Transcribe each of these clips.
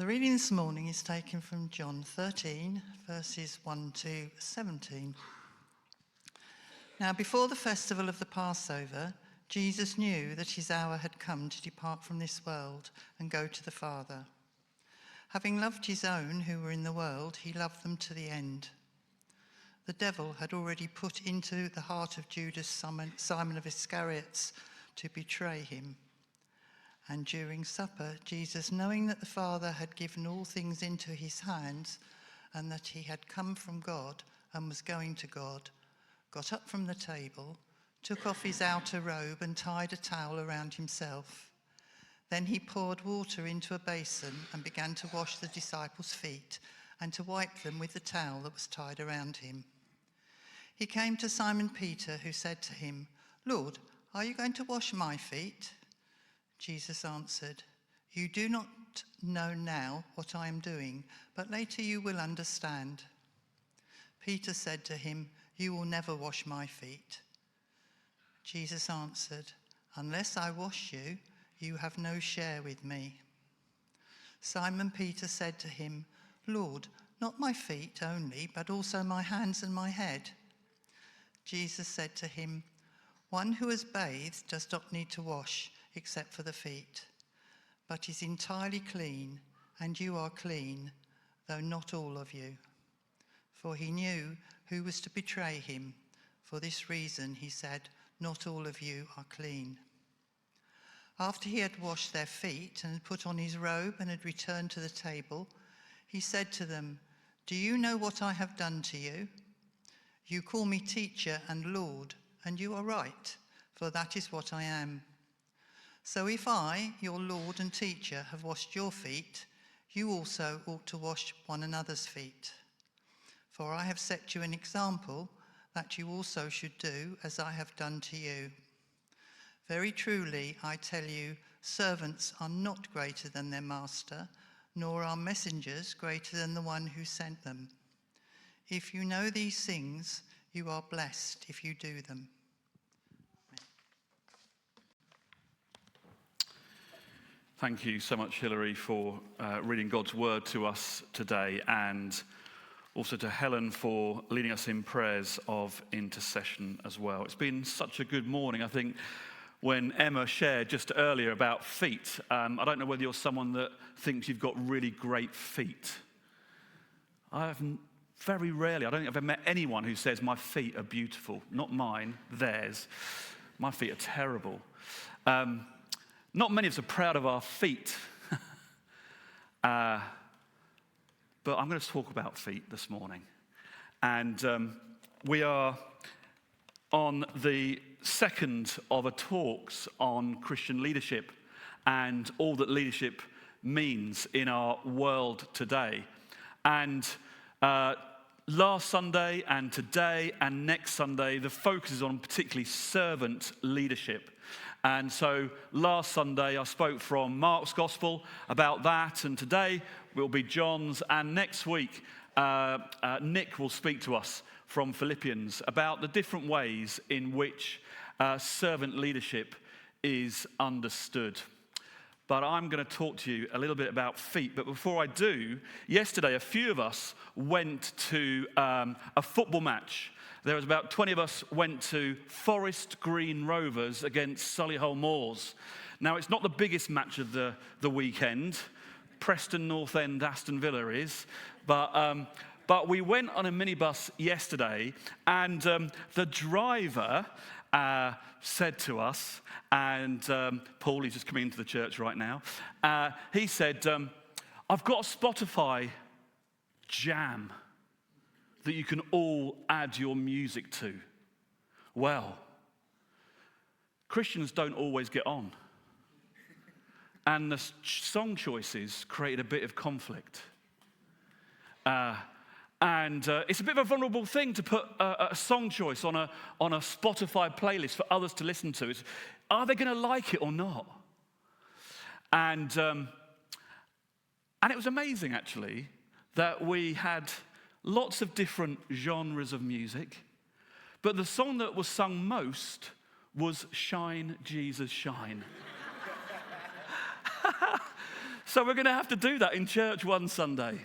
The reading this morning is taken from John 13, verses 1 to 17. Now, before the festival of the Passover, Jesus knew that his hour had come to depart from this world and go to the Father. Having loved his own who were in the world, he loved them to the end. The devil had already put into the heart of Judas, Simon of Iscariot, to betray him. And during supper, Jesus, knowing that the Father had given all things into his hands, and that he had come from God and was going to God, got up from the table, took off his outer robe and tied a towel around himself. Then he poured water into a basin and began to wash the disciples' feet and to wipe them with the towel that was tied around him. He came to Simon Peter, who said to him, "Lord, are you going to wash my feet?" Jesus answered, "You do not know now what I am doing, but later you will understand." Peter said to him, "You will never wash my feet." Jesus answered, "Unless I wash you, you have no share with me." Simon Peter said to him, "Lord, not my feet only, but also my hands and my head." Jesus said to him, "One who has bathed does not need to wash except for the feet, but is entirely clean, and you are clean, though not all of you." For he knew who was to betray him. For this reason he said, "Not all of you are clean." After he had washed their feet and had put on his robe and had returned to the table, he said to them, "Do you know what I have done to you? You call me teacher and Lord, and you are right, for that is what I am. So if I, your Lord and teacher, have washed your feet, you also ought to wash one another's feet. For I have set you an example that you also should do as I have done to you. Very truly, I tell you, servants are not greater than their master, nor are messengers greater than the one who sent them. If you know these things, you are blessed if you do them." Thank you so much, Shirley, for reading God's word to us today, and also to Helen for leading us in prayers of intercession as well. It's been such a good morning. I think when Emma shared just earlier about feet, I don't know whether you're someone that thinks you've got really great feet. I don't think I've ever met anyone who says my feet are beautiful. Not mine, theirs. My feet are terrible. Not many of us are proud of our feet. But I'm going to talk about feet this morning. And we are on the second of a talks on Christian leadership and all that leadership means in our world today. And last Sunday and today and next Sunday, the focus is on particularly servant leadership. And so last Sunday I spoke from Mark's Gospel about that, and today will be John's, and next week Nick will speak to us from Philippians about the different ways in which servant leadership is understood. But I'm going to talk to you a little bit about feet. But before I do, yesterday a few of us went to a football match. There was about 20 of us went to Forest Green Rovers against Solihull Moors. Now, it's not the biggest match of the weekend. Preston North End, Aston Villa is. But we went on a minibus yesterday, and the driver said to us, and Paul, he's just coming into the church right now, he said, "I've got a Spotify jam that you can all add your music to." Well, Christians don't always get on. And the song choices created a bit of conflict. And it's a bit of a vulnerable thing to put a song choice on a Spotify playlist for others to listen to. Are they going to like it or not? And it was amazing, actually, that we had lots of different genres of music, but the song that was sung most was "Shine, Jesus, Shine." So we're going to have to do that in church one Sunday.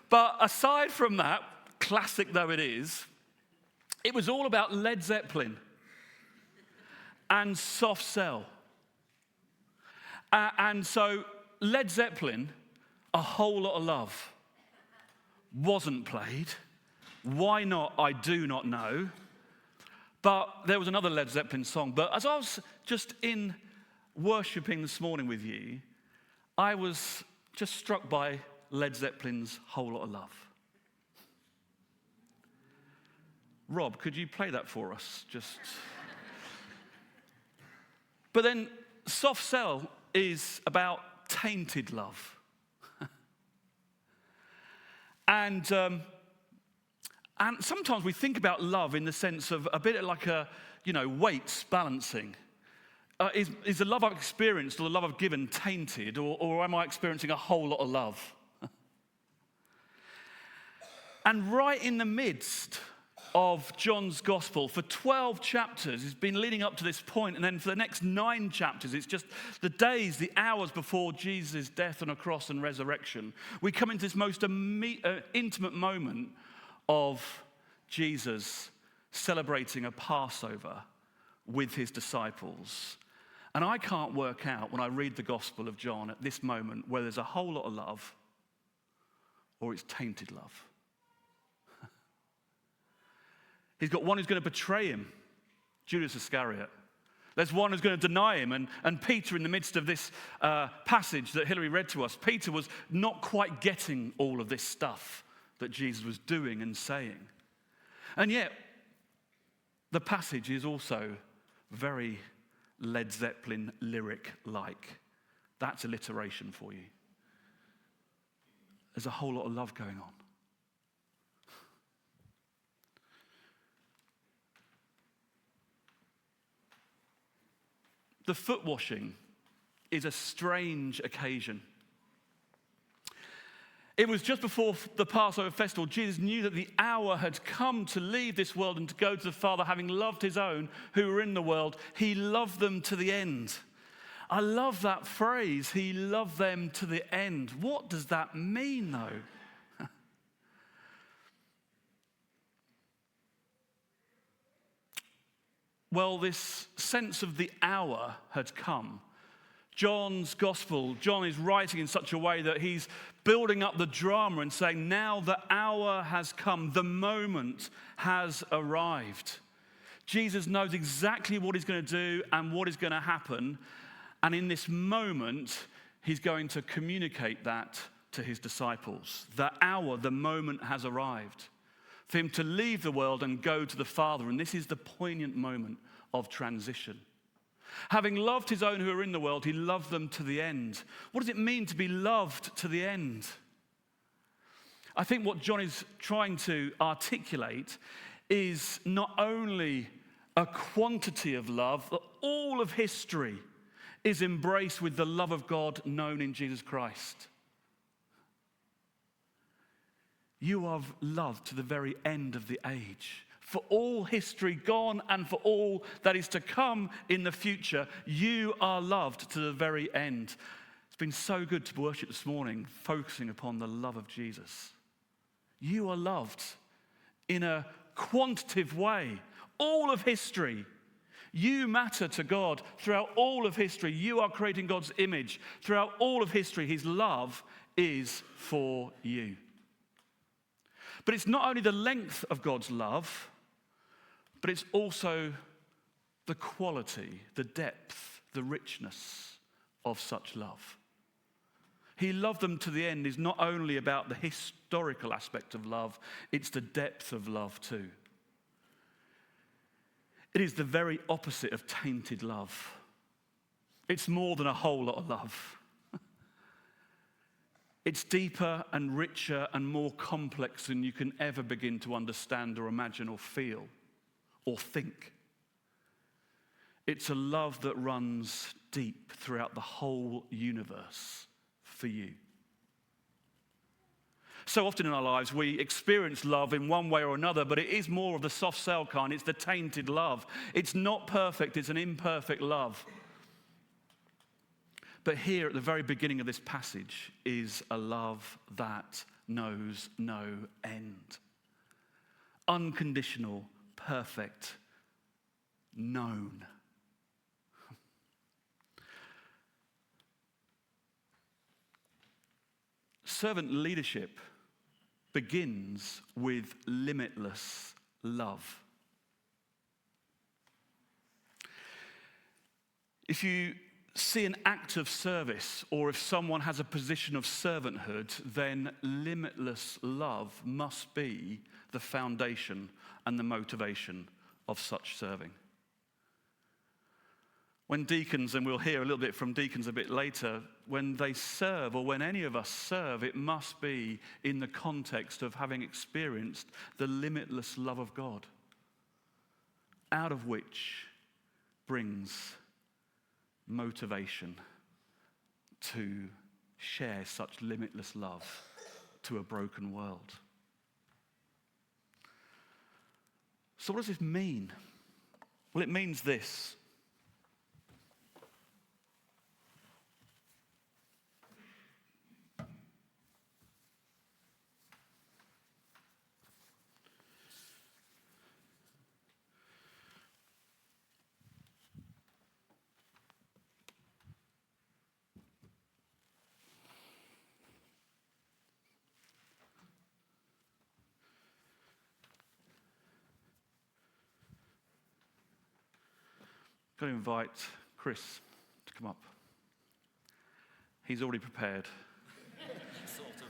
But aside from that, classic though it is, it was all about Led Zeppelin and soft cell. And so Led Zeppelin, A Whole Lot of Love, wasn't played. Why not? I do not know. But there was another Led Zeppelin song. But as I was just in worshipping this morning with you, I was just struck by Led Zeppelin's Whole Lot of Love. Rob, could you play that for us? But then soft cell is about tainted love. And sometimes we think about love in the sense of a bit like weights balancing. Is the love I've experienced or the love I've given tainted, or am I experiencing a whole lot of love? And right in the midst of John's gospel, for 12 chapters, it's been leading up to this point, and then for the next 9 chapters, it's just the days, the hours before Jesus' death on a cross and resurrection. We come into this most intimate moment of Jesus celebrating a Passover with his disciples. And I can't work out when I read the Gospel of John at this moment whether there's a whole lot of love or it's tainted love. He's got one who's going to betray him, Judas Iscariot. There's one who's going to deny him. And Peter, in the midst of this passage that Hilary read to us, Peter was not quite getting all of this stuff that Jesus was doing and saying. And yet, the passage is also very Led Zeppelin lyric-like. That's alliteration for you. There's a whole lot of love going on. The foot washing is a strange occasion. It was just before the Passover festival. Jesus knew that the hour had come to leave this world and to go to the Father, having loved his own who were in the world. He loved them to the end. I love that phrase, he loved them to the end. What does that mean, though? Well, this sense of the hour had come. John's gospel, John is writing in such a way that he's building up the drama and saying, now the hour has come, the moment has arrived. Jesus knows exactly what he's going to do and what is going to happen. And in this moment, he's going to communicate that to his disciples. The hour, the moment has arrived for him to leave the world and go to the Father. And this is the poignant moment of transition. Having loved his own who are in the world, he loved them to the end. What does it mean to be loved to the end? I think what John is trying to articulate is not only a quantity of love, but all of history is embraced with the love of God known in Jesus Christ. You are loved to the very end of the age. For all history gone and for all that is to come in the future, you are loved to the very end. It's been so good to worship this morning, focusing upon the love of Jesus. You are loved in a quantitative way. All of history. You matter to God throughout all of history. You are creating God's image. Throughout all of history, his love is for you. But it's not only the length of God's love, but it's also the quality, the depth, the richness of such love. He loved them to the end is not only about the historical aspect of love, it's the depth of love too. It is the very opposite of tainted love. It's more than a whole lot of love. It's deeper and richer and more complex than you can ever begin to understand or imagine or feel or think. It's a love that runs deep throughout the whole universe for you. So often in our lives, we experience love in one way or another, but it is more of the soft cell kind. It's the tainted love. It's not perfect. It's an imperfect love. But here at the very beginning of this passage is a love that knows no end. Unconditional, perfect, known. Servant leadership begins with limitless love. If you see an act of service, or if someone has a position of servanthood, then limitless love must be the foundation and the motivation of such serving. When deacons, and we'll hear a little bit from deacons a bit later, when they serve, or when any of us serve, it must be in the context of having experienced the limitless love of God, out of which brings motivation to share such limitless love to a broken world. So what does this mean? Well, it means this. I'm going to invite Chris to come up. He's already prepared. Sort of.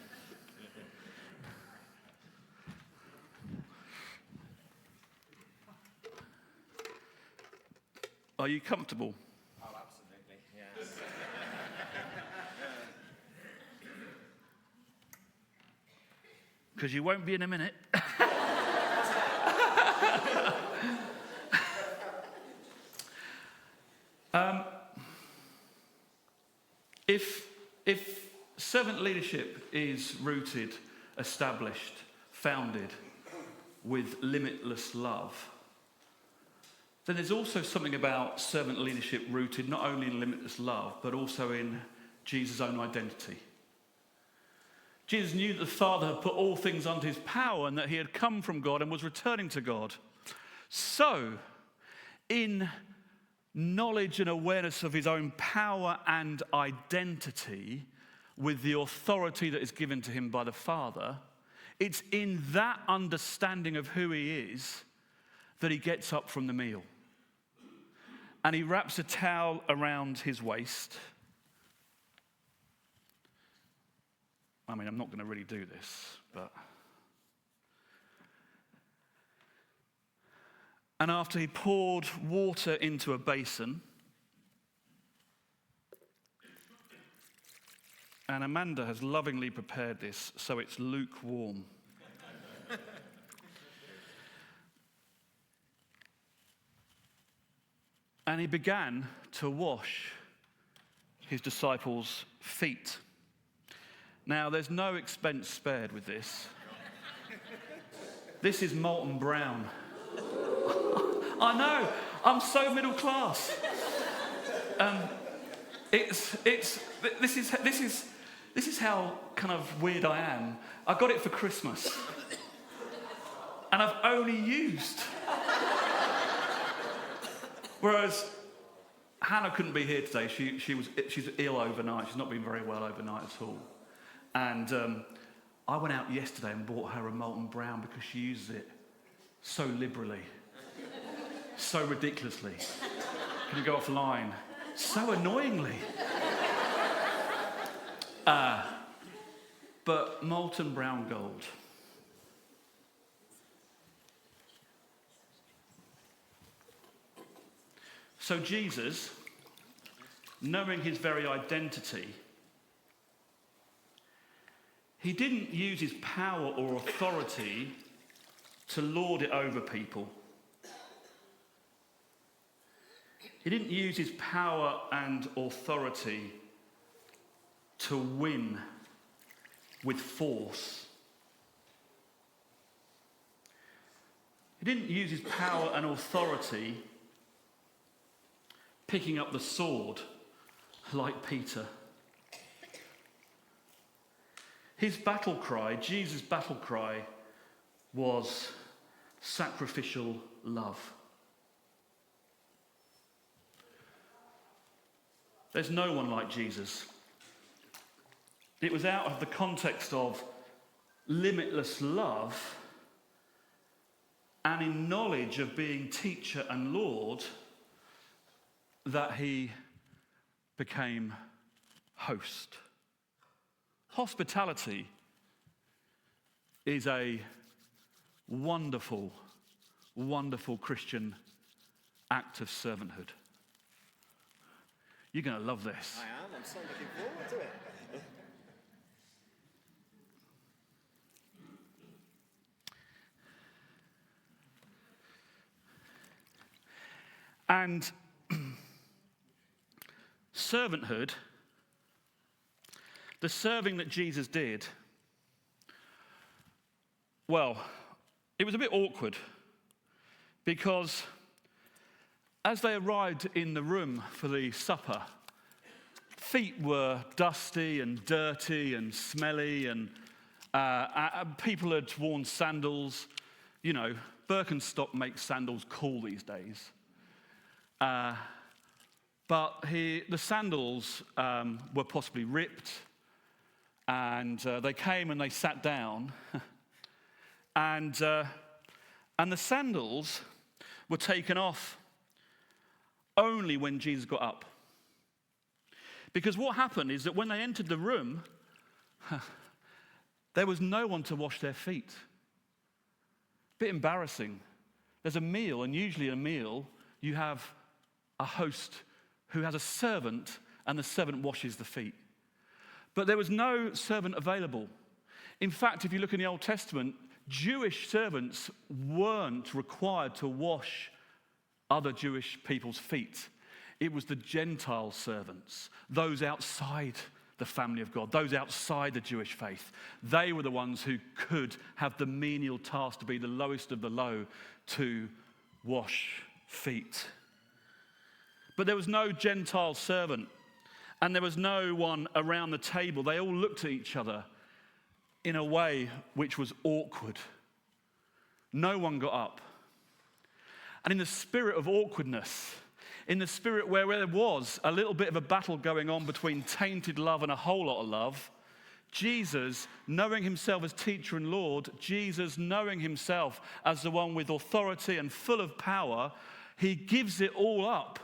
Are you comfortable? Oh, absolutely, yes. Because you won't be in a minute. If servant leadership is rooted, established, founded with limitless love, then there's also something about servant leadership rooted not only in limitless love, but also in Jesus' own identity. Jesus knew that the Father had put all things under his power and that he had come from God and was returning to God. So, in knowledge and awareness of his own power and identity, with the authority that is given to him by the Father, it's in that understanding of who he is that he gets up from the meal. And he wraps a towel around his waist. I mean, I'm not going to really do this, but... And after he poured water into a basin, and Amanda has lovingly prepared this so it's lukewarm. And he began to wash his disciples' feet. Now, there's no expense spared with this. This is molten brown. I know, I'm so middle class. This is how kind of weird I am. I got it for Christmas, and I've only used. Whereas Hannah couldn't be here today. She's ill overnight. She's not been very well overnight at all. And I went out yesterday and bought her a molten brown because she uses it so liberally. So ridiculously. Can you go offline? So annoyingly. But molten brown gold. So Jesus, knowing his very identity, he didn't use his power or authority to lord it over people. He didn't use his power and authority to win with force. He didn't use his power and authority picking up the sword like Peter. His battle cry, Jesus' battle cry, was sacrificial love. There's no one like Jesus. It was out of the context of limitless love and in knowledge of being teacher and Lord that he became host. Hospitality is a wonderful, wonderful Christian act of servanthood. You're going to love this. I am. I'm so looking forward to it. And servanthood, the serving that Jesus did, well, it was a bit awkward because as they arrived in the room for the supper, feet were dusty and dirty and smelly, and people had worn sandals. You know, Birkenstock makes sandals cool these days. But the sandals were possibly ripped, and they came and they sat down, and the sandals were taken off only when Jesus got up. Because what happened is that when they entered the room, there was no one to wash their feet. Bit embarrassing. There's a meal, and usually a meal, you have a host who has a servant, and the servant washes the feet. But there was no servant available. In fact, if you look in the Old Testament, Jewish servants weren't required to wash other Jewish people's feet. It was the Gentile servants, those outside the family of God, those outside the Jewish faith. They were the ones who could have the menial task to be the lowest of the low, to wash feet. But there was no Gentile servant, and there was no one around the table. They all looked at each other in a way which was awkward. No one got up. And in the spirit of awkwardness, in the spirit where there was a little bit of a battle going on between tainted love and a whole lot of love, Jesus, knowing himself as teacher and Lord, Jesus knowing himself as the one with authority and full of power, he gives it all up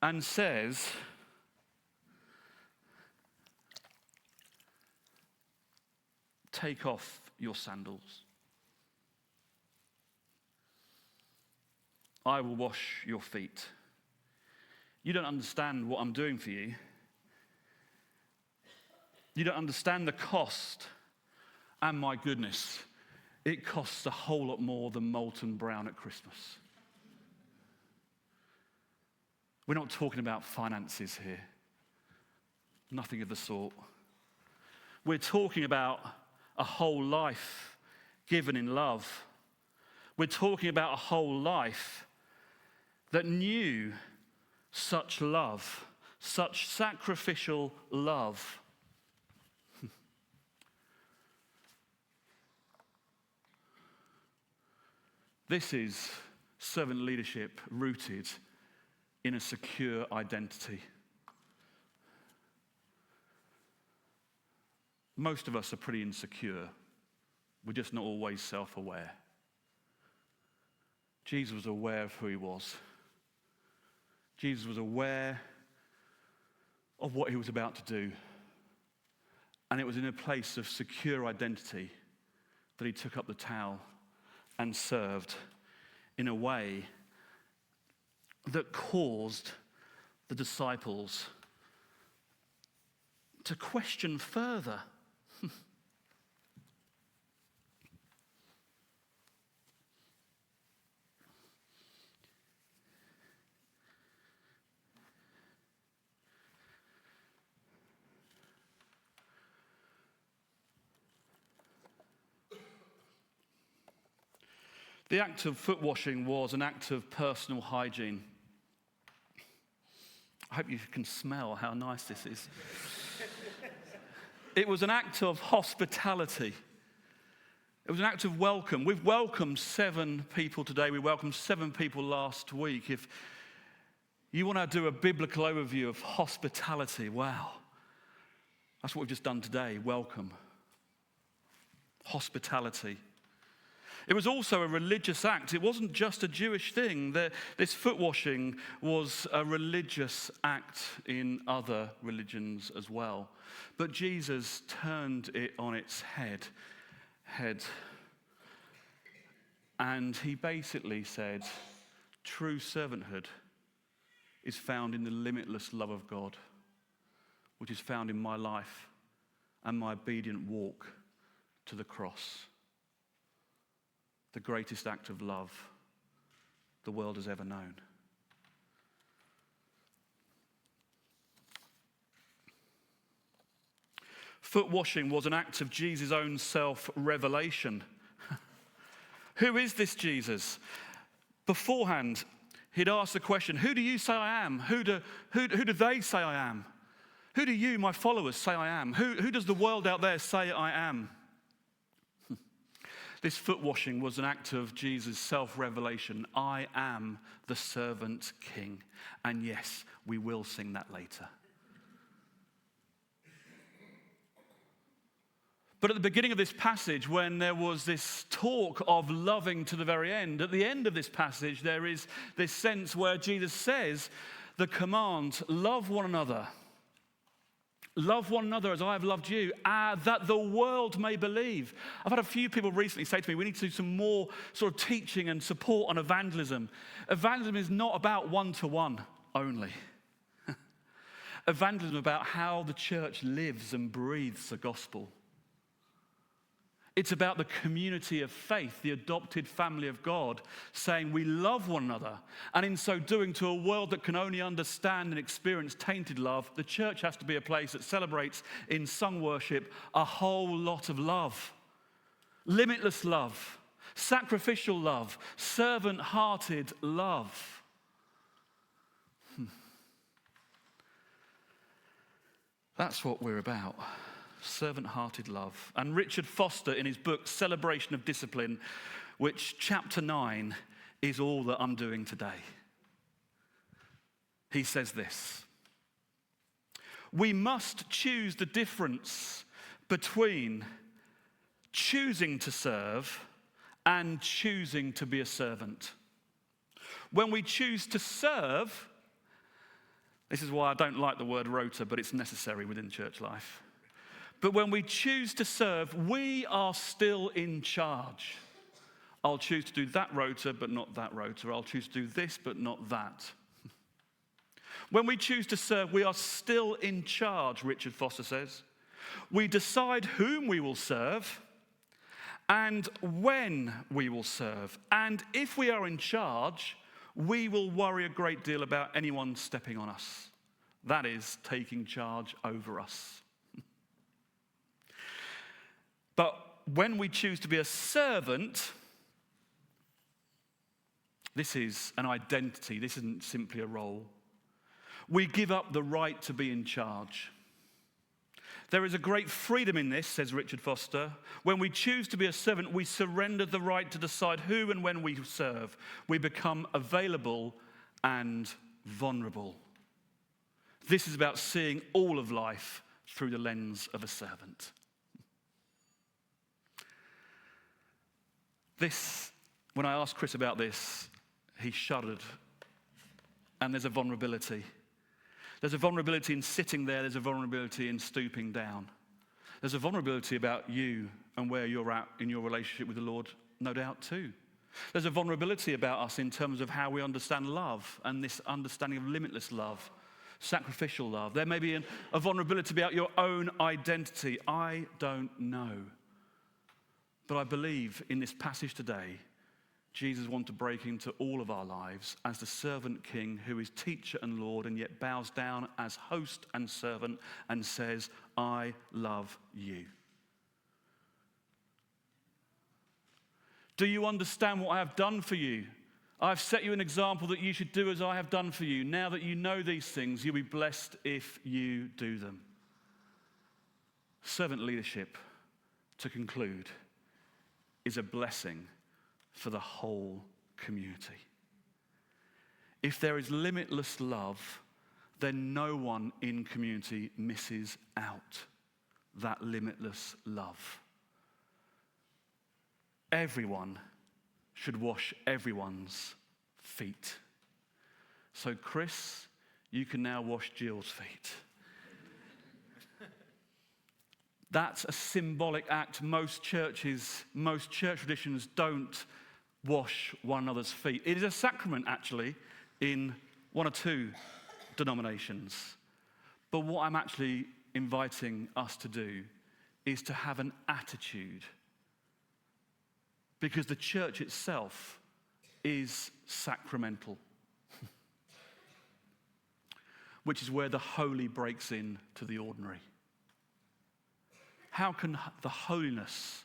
and says, take off your sandals. I will wash your feet. You don't understand what I'm doing for you. You don't understand the cost. And my goodness, it costs a whole lot more than molten brown at Christmas. We're not talking about finances here. Nothing of the sort. We're talking about a whole life given in love. We're talking about a whole life that knew such love, such sacrificial love. This is servant leadership rooted in a secure identity. Most of us are pretty insecure. We're just not always self-aware. Jesus was aware of who he was. Jesus was aware of what he was about to do. And it was in a place of secure identity that he took up the towel and served in a way that caused the disciples to question further. The act of foot washing was an act of personal hygiene. I hope you can smell how nice this is. It was an act of hospitality. It was an act of welcome. We've welcomed 7 people today. We welcomed 7 people last week. If you want to do a biblical overview of hospitality, wow. That's what we've just done today. Welcome. Hospitality. It was also a religious act. It wasn't just a Jewish thing. This foot washing was a religious act in other religions as well. But Jesus turned it on its head. And he basically said, true servanthood is found in the limitless love of God, which is found in my life and my obedient walk to the cross. The greatest act of love the world has ever known. Foot washing was an act of Jesus' own self-revelation. Who is this Jesus? Beforehand, he'd asked the question, who do you say I am? Who do they say I am? Who do you, my followers, say I am? Who does the world out there say I am? This foot washing was an act of Jesus' self-revelation. I am the servant king. And yes, we will sing that later. But at the beginning of this passage, when there was this talk of loving to the very end, at the end of this passage, there is this sense where Jesus says the command, love one another. Love one another as I have loved you, that the world may believe. I've had a few people recently say to me, we need to do some more sort of teaching and support on evangelism. Evangelism is not about one-to-one only. Evangelism is about how the church lives and breathes the gospel. It's about the community of faith, the adopted family of God, saying we love one another. And in so doing, to a world that can only understand and experience tainted love, the church has to be a place that celebrates in sung worship a whole lot of love. Limitless love, sacrificial love, servant-hearted love. That's what we're about. Servant-hearted love. And Richard Foster, in his book, Celebration of Discipline, which chapter 9 is all that I'm doing today. He says this: we must choose the difference between choosing to serve and choosing to be a servant. When we choose to serve, this is why I don't like the word rota, but it's necessary within church life. But when we choose to serve, we are still in charge. I'll choose to do that rota, but not that rota. I'll choose to do this, but not that. When we choose to serve, we are still in charge, Richard Foster says. We decide whom we will serve and when we will serve. And if we are in charge, we will worry a great deal about anyone stepping on us. That is, taking charge over us. But when we choose to be a servant, this is an identity. This isn't simply a role. We give up the right to be in charge. There is a great freedom in this, says Richard Foster. When we choose to be a servant, we surrender the right to decide who and when we serve. We become available and vulnerable. This is about seeing all of life through the lens of a servant. When I asked Chris about this, he shuddered. And there's a vulnerability. There's a vulnerability in sitting there. There's a vulnerability in stooping down. There's a vulnerability about you and where you're at in your relationship with the Lord, no doubt too. There's a vulnerability about us in terms of how we understand love and this understanding of limitless love, sacrificial love. There may be a vulnerability about your own identity. I don't know. But I believe in this passage today, Jesus wants to break into all of our lives as the servant king who is teacher and Lord and yet bows down as host and servant and says, I love you. Do you understand what I have done for you? I've set you an example that you should do as I have done for you. Now that you know these things, you'll be blessed if you do them. Servant leadership, to conclude, is a blessing for the whole community. If there is limitless love, then no one in community misses out that limitless love. Everyone should wash everyone's feet. So Chris, you can now wash Jill's feet. That's a symbolic act. Most church traditions don't wash one another's feet. It is a sacrament, actually, in one or two denominations. But what I'm actually inviting us to do is to have an attitude, because the church itself is sacramental, which is where the holy breaks into the ordinary. How can the holiness,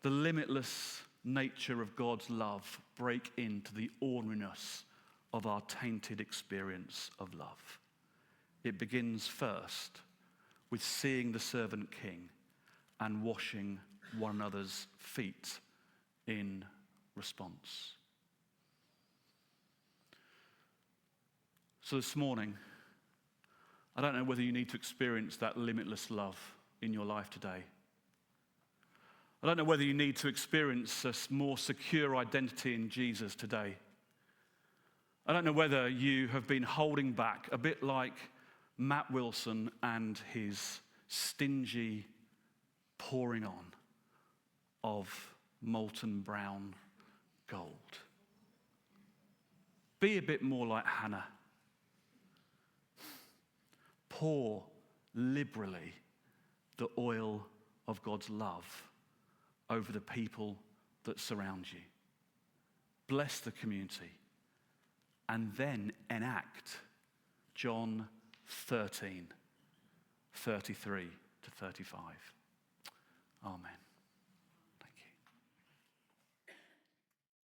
the limitless nature of God's love break into the ordinariness of our tainted experience of love? It begins first with seeing the servant king and washing one another's feet in response. So this morning, I don't know whether you need to experience that limitless love in your life today. I don't know whether you need to experience a more secure identity in Jesus today. I don't know whether you have been holding back, a bit like Matt Wilson and his stingy pouring on of molten brown gold. Be a bit more like Hannah. Pour liberally the oil of God's love over the people that surround you. Bless the community, and then enact John 13, 33 to 35. Amen.